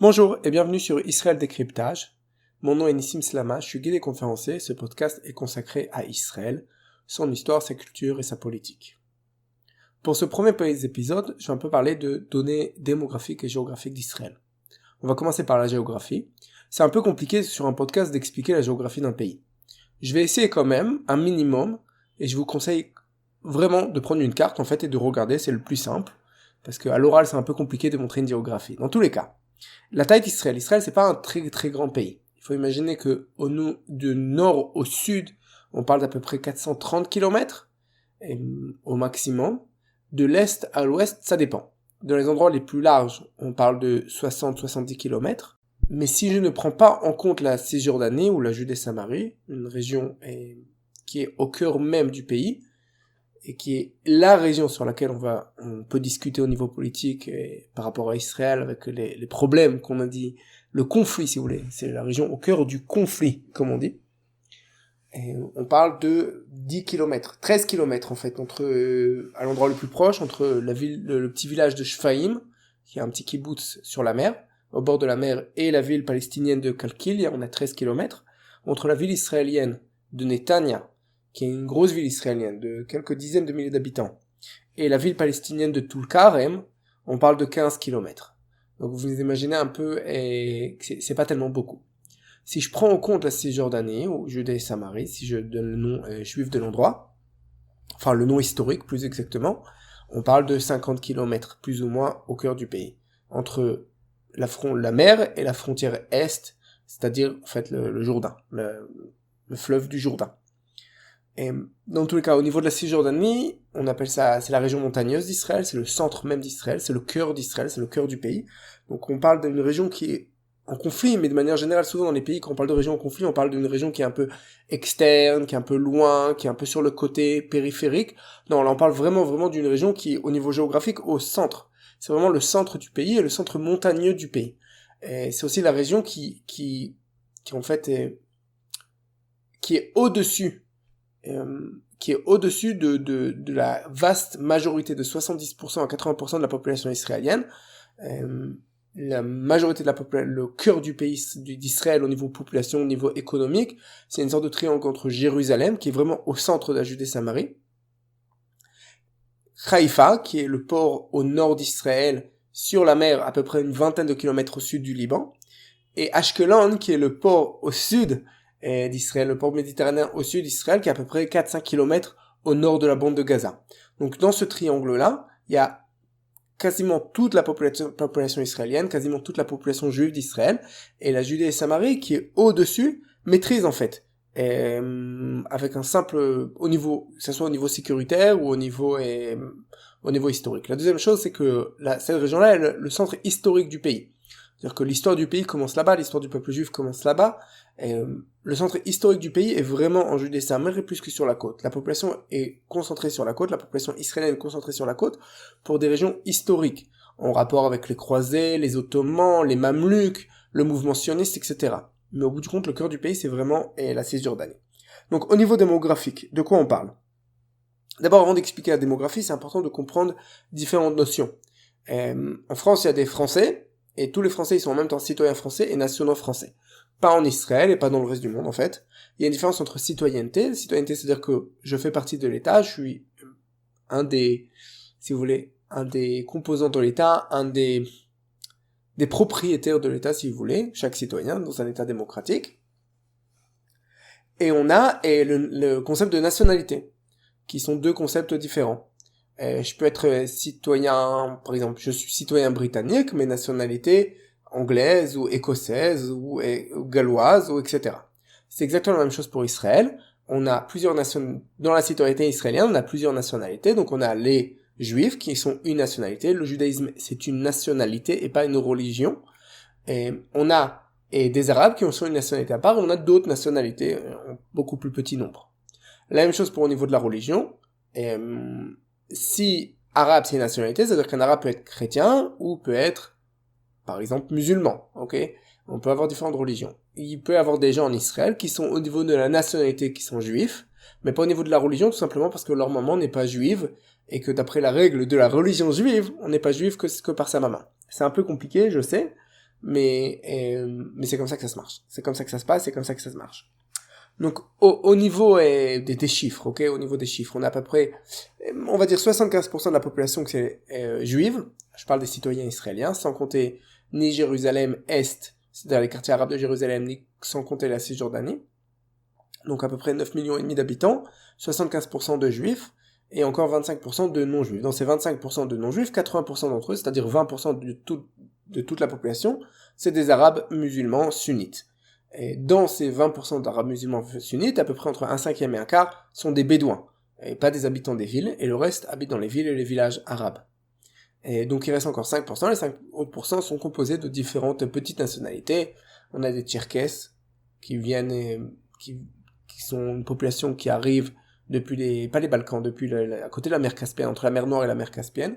Bonjour et bienvenue sur Israël Décryptage. Mon nom est Nissim Slama, je suis guide et conférencier. Ce podcast est consacré à Israël, son histoire, sa culture et sa politique. Pour ce premier épisode, je vais un peu parler de données démographiques et géographiques d'Israël. On va commencer par la géographie. C'est un peu compliqué sur un podcast d'expliquer la géographie d'un pays. Je vais essayer quand même, un minimum, et je vous conseille vraiment de prendre une carte en fait et de regarder, c'est le plus simple, parce qu'à l'oral c'est un peu compliqué de montrer une géographie. Dans tous les cas, la taille d'Israël. Israël, c'est pas un très très grand pays. Il faut imaginer que du nord au sud, on parle d'à peu près 430 km, au maximum. De l'est à l'ouest, ça dépend. Dans les endroits les plus larges, on parle de 60-70 km. Mais si je ne prends pas en compte la Cisjordanie ou la Judée-Samarie, une région qui est au cœur même du pays, et qui est la région sur laquelle on peut discuter au niveau politique et par rapport à Israël avec les problèmes qu'on a dit, le conflit si vous voulez, c'est la région au cœur du conflit comme on dit. Et on parle de 10 km, 13 km en fait, à l'endroit le plus proche, entre la ville, le petit village de Shfaim, qui est un petit kibboutz sur la mer, au bord de la mer, et la ville palestinienne de Kalkil, on a 13 km, entre la ville israélienne de Netanya, qui est une grosse ville israélienne de quelques dizaines de milliers d'habitants, et la ville palestinienne de Tulkarem, on parle de 15 km. Donc vous imaginez un peu, et c'est pas tellement beaucoup. Si je prends en compte la Cisjordanie, ou Judée et Samarie, si je donne le nom juif de l'endroit, enfin le nom historique plus exactement, on parle de 50 km plus ou moins au cœur du pays, entre la mer et la frontière est, c'est-à-dire en fait le Jourdain, le fleuve du Jourdain. Et dans tous les cas, au niveau de la Cisjordanie, on appelle ça, c'est la région montagneuse d'Israël, c'est le centre même d'Israël, c'est le cœur d'Israël, c'est le cœur du pays. Donc on parle d'une région qui est en conflit, mais de manière générale, souvent dans les pays, quand on parle de région en conflit, on parle d'une région qui est un peu externe, qui est un peu loin, qui est un peu sur le côté périphérique. Non, là on parle vraiment d'une région qui est au niveau géographique au centre. C'est vraiment le centre du pays et le centre montagneux du pays. Et c'est aussi la région qui en fait qui est au-dessus de la vaste majorité de 70% à 80% de la population israélienne. La majorité de la population, le cœur du pays d'Israël au niveau population, au niveau économique, c'est une sorte de triangle entre Jérusalem, qui est vraiment au centre de la Judée-Samarie, Haïfa, qui est le port au nord d'Israël, sur la mer, à peu près une vingtaine de kilomètres au sud du Liban, et Ashkelon, qui est le port au sud d'Israël, le port méditerranéen au sud d'Israël, qui est à peu près 4-5 km au nord de la bande de Gaza. Donc dans ce triangle-là, il y a quasiment toute la population israélienne, quasiment toute la population juive d'Israël, et la Judée et Samarie, qui est au-dessus, maîtrise en fait, avec un simple, au niveau, que ce soit au niveau sécuritaire ou au niveau historique. La deuxième chose, c'est que cette région-là est le centre historique du pays. C'est-à-dire que l'histoire du pays commence là-bas, l'histoire du peuple juif commence là-bas, et le centre historique du pays est vraiment en Judée-Samarie plus que sur la côte. La population est concentrée sur la côte, la population israélienne est concentrée sur la côte pour des régions historiques, en rapport avec les croisés, les Ottomans, les Mamelouks, le mouvement sioniste, etc. Mais au bout du compte, le cœur du pays, c'est vraiment la Cisjordanie. Donc au niveau démographique, de quoi on parle ? D'abord, avant d'expliquer la démographie, c'est important de comprendre différentes notions. En France, il y a des Français, et tous les Français, ils sont en même temps citoyens français et nationaux français. Pas en Israël et pas dans le reste du monde, en fait. Il y a une différence entre citoyenneté. Citoyenneté, c'est-à-dire que je fais partie de l'État, je suis un des composants de l'État, un des propriétaires de l'État, si vous voulez, chaque citoyen, dans un État démocratique. Et on a le concept de nationalité, qui sont deux concepts différents. Je peux être citoyen, par exemple, je suis citoyen britannique, mais nationalité anglaise ou écossaise ou galloise ou etc. C'est exactement la même chose pour Israël. On a plusieurs dans la citoyenneté israélienne, on a plusieurs nationalités. Donc on a les juifs qui sont une nationalité. Le judaïsme, c'est une nationalité et pas une religion. Et on a des arabes qui sont une nationalité à part. On a d'autres nationalités en beaucoup plus petit nombre. La même chose pour au niveau de la religion. Si arabe c'est une nationalité, c'est-à-dire qu'un arabe peut être chrétien ou peut être, par exemple, musulman, ok ? On peut avoir différentes religions. Il peut y avoir des gens en Israël qui sont au niveau de la nationalité qui sont juifs, mais pas au niveau de la religion, tout simplement parce que leur maman n'est pas juive, et que d'après la règle de la religion juive, on n'est pas juif que par sa maman. C'est un peu compliqué, je sais, mais c'est comme ça que ça se marche. C'est comme ça que ça se passe, c'est comme ça que ça se marche. Donc, au niveau des chiffres, ok, au niveau des chiffres, on a à peu près, on va dire 75% de la population qui est juive. Je parle des citoyens israéliens, sans compter ni Jérusalem-Est, c'est-à-dire les quartiers arabes de Jérusalem, ni sans compter la Cisjordanie. Donc à peu près 9,5 millions d'habitants, 75% de juifs, et encore 25% de non-juifs. Dans ces 25% de non-juifs, 80% d'entre eux, c'est-à-dire 20% de toute la population, c'est des arabes musulmans sunnites. Et dans ces 20% d'arabes musulmans sunnites, à peu près entre un cinquième et un quart sont des bédouins, et pas des habitants des villes, et le reste habite dans les villes et les villages arabes. Et donc il reste encore 5%, les 5 autres % sont composés de différentes petites nationalités. On a des Tcherkesses qui viennent, qui sont une population qui arrive depuis pas les Balkans, depuis à côté de la mer Caspienne, entre la mer Noire et la mer Caspienne.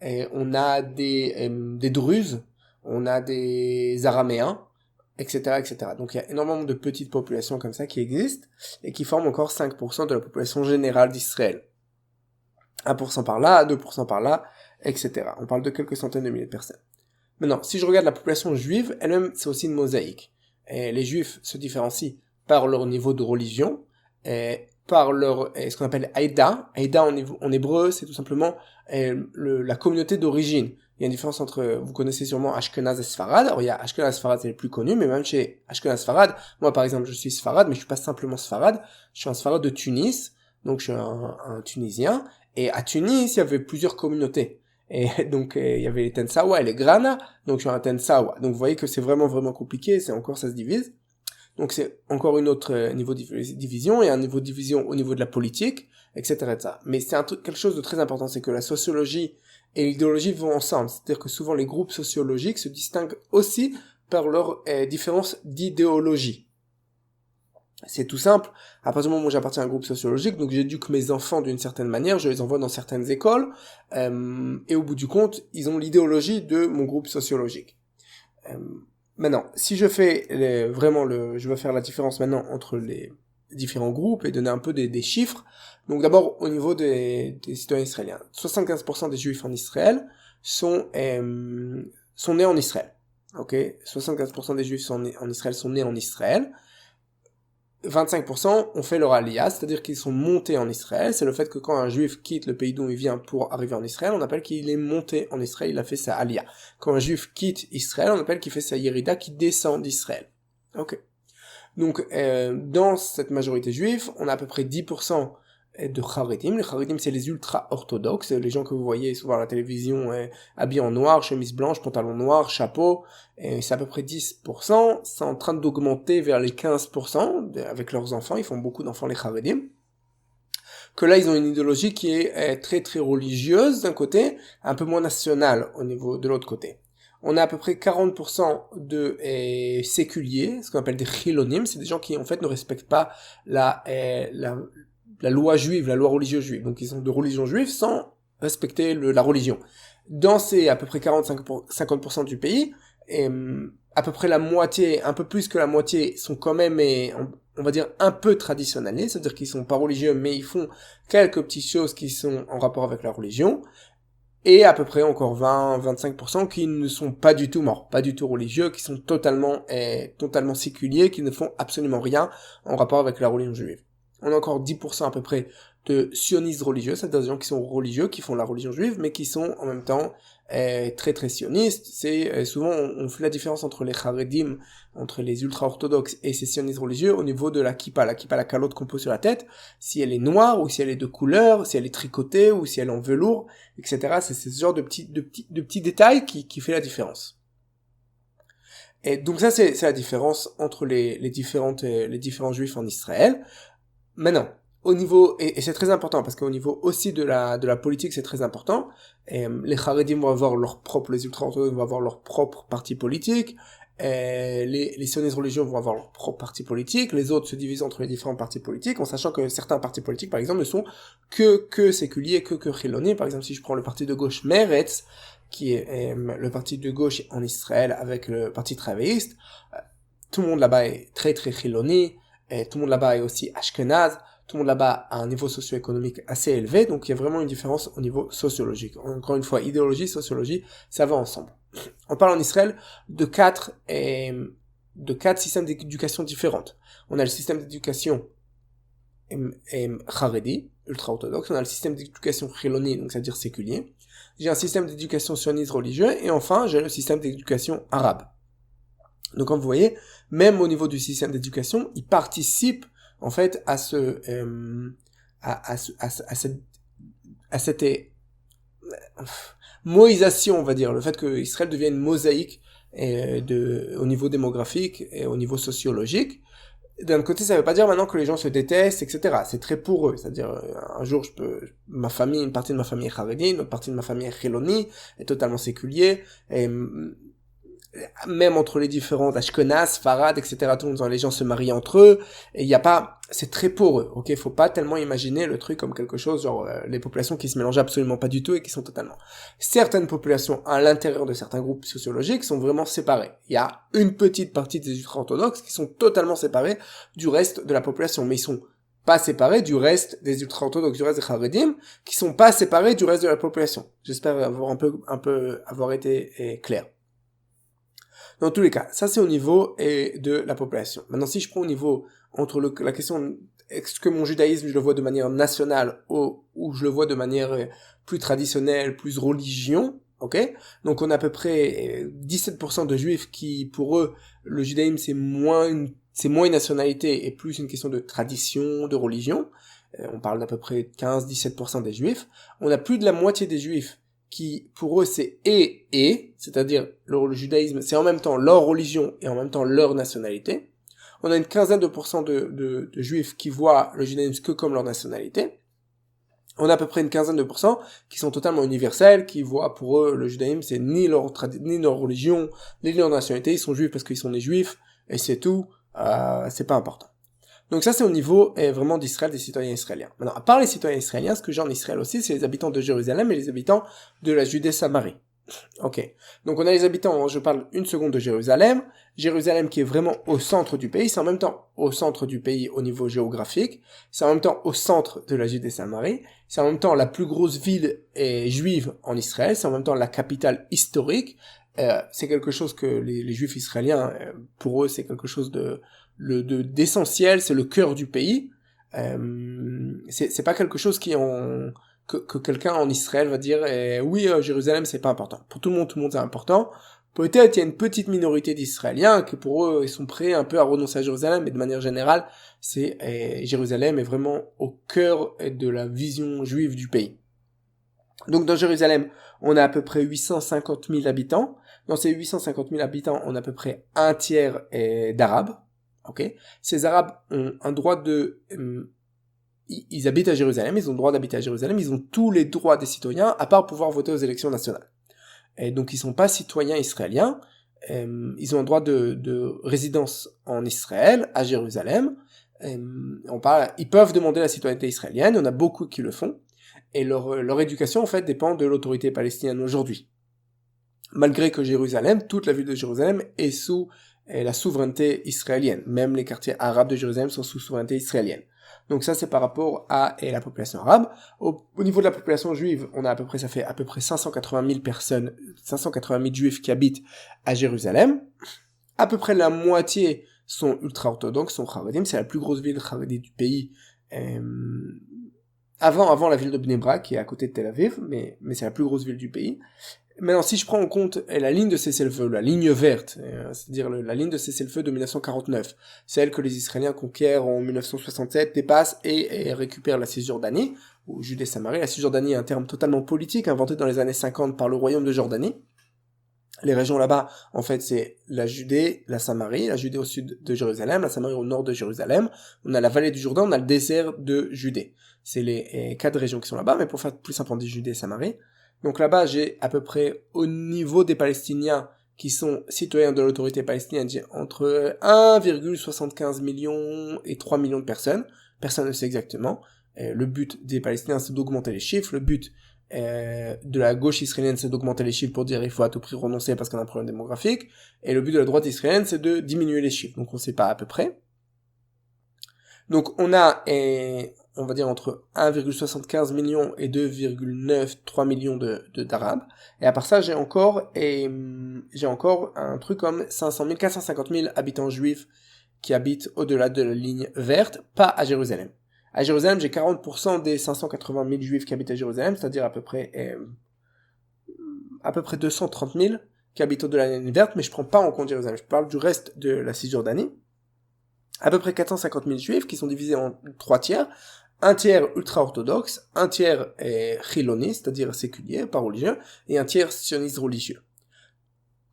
Et on a des Druzes, on a des Araméens, etc., etc. Donc il y a énormément de petites populations comme ça qui existent et qui forment encore 5% de la population générale d'Israël. 1% par là, 2% par là, etc. On parle de quelques centaines de milliers de personnes. Maintenant, si je regarde la population juive, elle-même, c'est aussi une mosaïque. Et les juifs se différencient par leur niveau de religion, et par leur, ce qu'on appelle Haïda. Haïda en hébreu, c'est tout simplement la communauté d'origine. Il y a une différence entre, vous connaissez sûrement Ashkenaz et Sfarad. Alors il y a Ashkenaz et Sfarad, c'est les plus connus, mais même chez Ashkenaz et Sfarad, moi par exemple, je suis Sfarad, mais je suis pas simplement Sfarad, je suis un Sfarad de Tunis, donc je suis un Tunisien, et à Tunis, il y avait plusieurs communautés. Et donc, il y avait les Tensawa et les Grana, donc je suis un Tensawa. Donc vous voyez que c'est vraiment, vraiment compliqué, ça se divise. Donc c'est encore une autre niveau de division, et un niveau de division au niveau de la politique, etc., etc. Mais c'est quelque chose de très important, c'est que la sociologie et l'idéologie vont ensemble. C'est-à-dire que souvent les groupes sociologiques se distinguent aussi par leur différence d'idéologie. C'est tout simple. À partir du moment où j'appartiens à un groupe sociologique, donc j'éduque mes enfants d'une certaine manière, je les envoie dans certaines écoles, et au bout du compte, ils ont l'idéologie de mon groupe sociologique. Maintenant, si je fais je veux faire la différence maintenant entre les différents groupes et donner un peu des chiffres. Donc d'abord, au niveau des citoyens israéliens, 75% des juifs en Israël sont nés en Israël. Ok, 75% des juifs en Israël sont nés en Israël. 25% ont fait leur aliyah, c'est-à-dire qu'ils sont montés en Israël. C'est le fait que quand un juif quitte le pays d'où il vient pour arriver en Israël, on appelle qu'il est monté en Israël, il a fait sa aliyah. Quand un juif quitte Israël, on appelle qu'il fait sa yerida, qui descend d'Israël. Ok. Donc, dans cette majorité juive, on a à peu près 10% de Haredim. Les Haredim, c'est les ultra-orthodoxes, les gens que vous voyez souvent à la télévision, habillés en noir, chemise blanche, pantalon noir, chapeau, et c'est à peu près 10%, c'est en train d'augmenter vers les 15% avec leurs enfants, ils font beaucoup d'enfants les Haredim. Que là, ils ont une idéologie qui est très très religieuse d'un côté, un peu moins nationale au niveau de l'autre côté. On a à peu près 40% de séculiers, ce qu'on appelle des chilonim, c'est des gens qui en fait ne respectent pas la loi juive, la loi religieuse juive. Donc ils sont de religion juive sans respecter la religion. Dans ces à peu près 50% du pays, à peu près la moitié, un peu plus que la moitié, sont quand même, on va dire, un peu traditionnalistes, c'est-à-dire qu'ils sont pas religieux, mais ils font quelques petites choses qui sont en rapport avec la religion. Et à peu près encore 20-25% qui ne sont pas du tout morts, pas du tout religieux, qui sont totalement séculiers, qui ne font absolument rien en rapport avec la religion juive. On a encore 10% à peu près de sionistes religieux, c'est-à-dire des gens qui sont religieux, qui font la religion juive, mais qui sont en même temps très très sionistes. C'est souvent on fait la différence entre les Haredim, entre les ultra-orthodoxes et ces sionistes religieux au niveau de la kippa, la calotte qu'on pose sur la tête, si elle est noire ou si elle est de couleur, si elle est tricotée ou si elle est en velours, etc. C'est ce genre de petits détails qui fait la différence. Et donc ça c'est la différence entre les différents juifs en Israël. Maintenant, au niveau, et c'est très important, parce qu'au niveau aussi de la politique, c'est très important, les Haredim vont avoir les ultra-orthodoxes vont avoir leur propre parti politique, les sionistes religieux vont avoir leur propre parti politique, les autres se divisent entre les différents partis politiques, en sachant que certains partis politiques, par exemple, ne sont que séculiers, que chilonis. Par exemple, si je prends le parti de gauche Meretz, qui est le parti de gauche en Israël avec le parti travailliste, tout le monde là-bas est très très chiloni, et tout le monde là-bas est aussi ashkenaz, tout le monde là-bas a un niveau socio-économique assez élevé, donc il y a vraiment une différence au niveau sociologique. Encore une fois, idéologie, sociologie, ça va ensemble. On parle en Israël de quatre systèmes d'éducation différentes. On a le système d'éducation Haredi, ultra-orthodoxe, on a le système d'éducation Chiloni, donc c'est-à-dire séculier. J'ai un système d'éducation sioniste religieux, et enfin, j'ai le système d'éducation arabe. Donc comme vous voyez, même au niveau du système d'éducation, il participe en fait à cette moïsation, on va dire, le fait que Israël devienne une mosaïque au niveau démographique et au niveau sociologique. D'un côté, ça veut pas dire maintenant que les gens se détestent, etc. C'est très pour eux. C'est-à-dire, un jour, une partie de ma famille est Haredi, une autre partie de ma famille est Chiloni, est totalement séculier, et même entre les différents Ashkenaz, Farad, etc., tout le monde, les gens se marient entre eux, et il y a pas, c'est très pour eux, ok? Faut pas tellement imaginer le truc comme quelque chose, genre, les populations qui se mélangent absolument pas du tout et qui sont totalement. Certaines populations, à l'intérieur de certains groupes sociologiques, sont vraiment séparées. Il y a une petite partie des ultra-orthodoxes qui sont totalement séparés du reste de la population, mais ils sont pas séparés du reste des ultra-orthodoxes, du reste des Haredim, qui sont pas séparés du reste de la population. J'espère avoir été clair. Dans tous les cas, ça c'est au niveau de la population. Maintenant, si je prends au niveau entre la question est-ce que mon judaïsme je le vois de manière nationale ou je le vois de manière plus traditionnelle, plus religion, ok? Donc on a à peu près 17% de juifs qui, pour eux, le judaïsme c'est moins une nationalité et plus une question de tradition, de religion. On parle d'à peu près 15-17% des juifs. On a plus de la moitié des juifs qui, pour eux, c'est c'est-à-dire le judaïsme, c'est en même temps leur religion et en même temps leur nationalité. On a une quinzaine de pourcents de juifs qui voient le judaïsme que comme leur nationalité. On a à peu près une quinzaine de pourcents qui sont totalement universels, qui voient pour eux le judaïsme, c'est ni leur religion, ni leur nationalité, ils sont juifs parce qu'ils sont des juifs, et c'est tout, c'est pas important. Donc ça c'est au niveau vraiment d'Israël, des citoyens israéliens. Maintenant, à part les citoyens israéliens, ce que j'ai en Israël aussi, c'est les habitants de Jérusalem et les habitants de la Judée-Samarie. Ok. Donc on a les habitants, je parle une seconde de Jérusalem. Jérusalem qui est vraiment au centre du pays, c'est en même temps au centre du pays au niveau géographique, c'est en même temps au centre de la Judée-Samarie, c'est en même temps la plus grosse ville juive en Israël, c'est en même temps la capitale historique. C'est quelque chose que les juifs israéliens, pour eux, c'est quelque chose d'essentiel, c'est le cœur du pays. C'est pas quelque chose que quelqu'un en Israël va dire oui, Jérusalem c'est pas important. Pour tout le monde c'est important. Peut-être il y a une petite minorité d'Israéliens qui pour eux ils sont prêts un peu à renoncer à Jérusalem, mais de manière générale Jérusalem est vraiment au cœur de la vision juive du pays. Donc dans Jérusalem on a à peu près 850 000 habitants. Dans ces 850 000 habitants on a à peu près un tiers d'Arabes. Okay. Ces Arabes ont un droit ils habitent à Jérusalem, ils ont le droit d'habiter à Jérusalem, ils ont tous les droits des citoyens, à part pouvoir voter aux élections nationales. Et donc ils sont pas citoyens israéliens, ils ont un droit de résidence en Israël, à Jérusalem, ils peuvent demander la citoyenneté israélienne, il y en a beaucoup qui le font, et leur éducation en fait dépend de l'autorité palestinienne aujourd'hui. Malgré que Jérusalem, toute la ville de Jérusalem est sous la souveraineté israélienne. Même les quartiers arabes de Jérusalem sont sous souveraineté israélienne. Donc ça c'est par rapport à la population arabe. Au niveau de la population juive, ça fait à peu près 580 000 personnes, 580 000 juifs qui habitent à Jérusalem. À peu près la moitié sont ultra-orthodoxes, sont Haredim, c'est la plus grosse ville Haredi du pays. Avant la ville de Bnei Brak, qui est à côté de Tel Aviv, mais c'est la plus grosse ville du pays. Maintenant, si je prends en compte la ligne de cessez-le-feu, la ligne verte, c'est-à-dire la ligne de cessez-le-feu de 1949, celle que les Israéliens conquièrent en 1967, dépassent et récupèrent la Cisjordanie, ou Judée-Samarie. La Cisjordanie est un terme totalement politique, inventé dans les années 50 par le royaume de Jordanie. Les régions là-bas, en fait, c'est la Judée, la Samarie, la Judée au sud de Jérusalem, la Samarie au nord de Jérusalem. On a la vallée du Jourdain, on a le désert de Judée. C'est les 4 régions qui sont là-bas, mais pour faire plus simple, on dit Judée et Samarie. Donc là-bas, j'ai à peu près, au niveau des Palestiniens qui sont citoyens de l'autorité palestinienne, j'ai entre 1,75 million et 3 millions de personnes. Personne ne sait exactement. Le but des Palestiniens, c'est d'augmenter les chiffres. Le but de la gauche israélienne, c'est d'augmenter les chiffres pour dire il faut à tout prix renoncer parce qu'on a un problème démographique. Et le but de la droite israélienne, c'est de diminuer les chiffres. Donc on ne sait pas à peu près. Donc on a, on va dire entre 1,75 million et 2,93 millions d'Arabes. Et à part ça, j'ai encore un truc comme 500 000, 450 000 habitants juifs qui habitent au-delà de la ligne verte, pas à Jérusalem. À Jérusalem, j'ai 40% des 580 000 juifs qui habitent à Jérusalem, c'est-à-dire à peu près 230 000 qui habitent au-delà de la ligne verte, mais je prends pas en compte Jérusalem. Je parle du reste de la Cisjordanie. À peu près 450 000 juifs qui sont divisés en 3 tiers. Un tiers ultra-orthodoxe, un tiers chiloni, c'est-à-dire séculier, pas religieux, et un tiers sioniste religieux.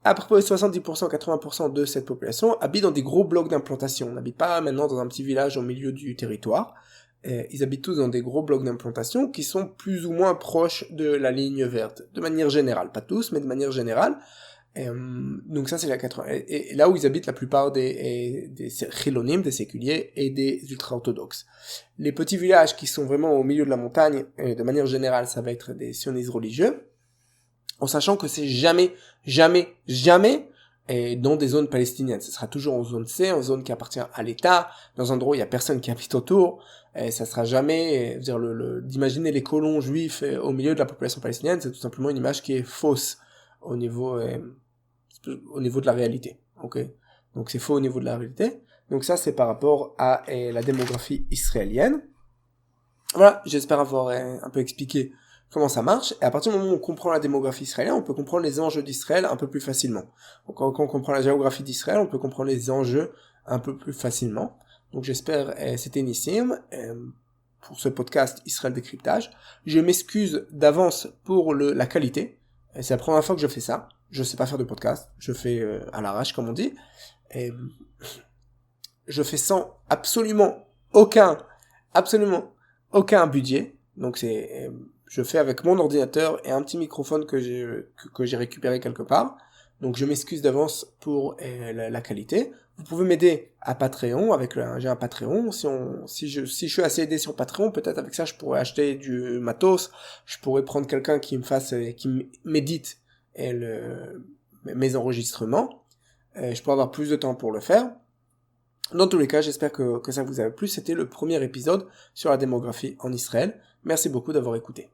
À peu près 70%, 80% de cette population habite dans des gros blocs d'implantation. On n'habite pas maintenant dans un petit village au milieu du territoire. Ils habitent tous dans des gros blocs d'implantation qui sont plus ou moins proches de la ligne verte, de manière générale. Pas tous, mais de manière générale. Donc ça c'est la 80. Et là où ils habitent la plupart des chilonimes, des séculiers et des ultra-orthodoxes. Les petits villages qui sont vraiment au milieu de la montagne, de manière générale ça va être des sionistes religieux, en sachant que c'est jamais dans des zones palestiniennes. Ce sera toujours en zone C, en zone qui appartient à l'État, dans un endroit où il y a personne qui habite autour. Ça sera jamais, dire d'imaginer les colons juifs au milieu de la population palestinienne, c'est tout simplement une image qui est fausse au niveau de la réalité. Ok, donc c'est faux au niveau de la réalité. Donc ça c'est par rapport à la démographie israélienne. Voilà, j'espère avoir un peu expliqué comment ça marche, et à partir du moment où on comprend la démographie israélienne, on peut comprendre les enjeux d'Israël un peu plus facilement. Donc quand on comprend la géographie d'Israël, on peut comprendre les enjeux un peu plus facilement. Donc j'espère, c'était Nissim, pour ce podcast Israël Décryptage. Je m'excuse d'avance pour la qualité, c'est la première fois que je fais ça. Je sais pas faire de podcast, je fais à l'arrache comme on dit. Et je fais sans absolument aucun budget. Donc je fais avec mon ordinateur et un petit microphone que j'ai récupéré quelque part. Donc je m'excuse d'avance pour la qualité. Vous pouvez m'aider à Patreon j'ai un Patreon. Si je suis assez aidé sur Patreon, peut-être avec ça je pourrais acheter du matos. Je pourrais prendre quelqu'un qui m'édite mes enregistrements. Je pourrais avoir plus de temps pour le faire. Dans tous les cas, j'espère que ça vous a plu. C'était le premier épisode sur la démographie en Israël. Merci beaucoup d'avoir écouté.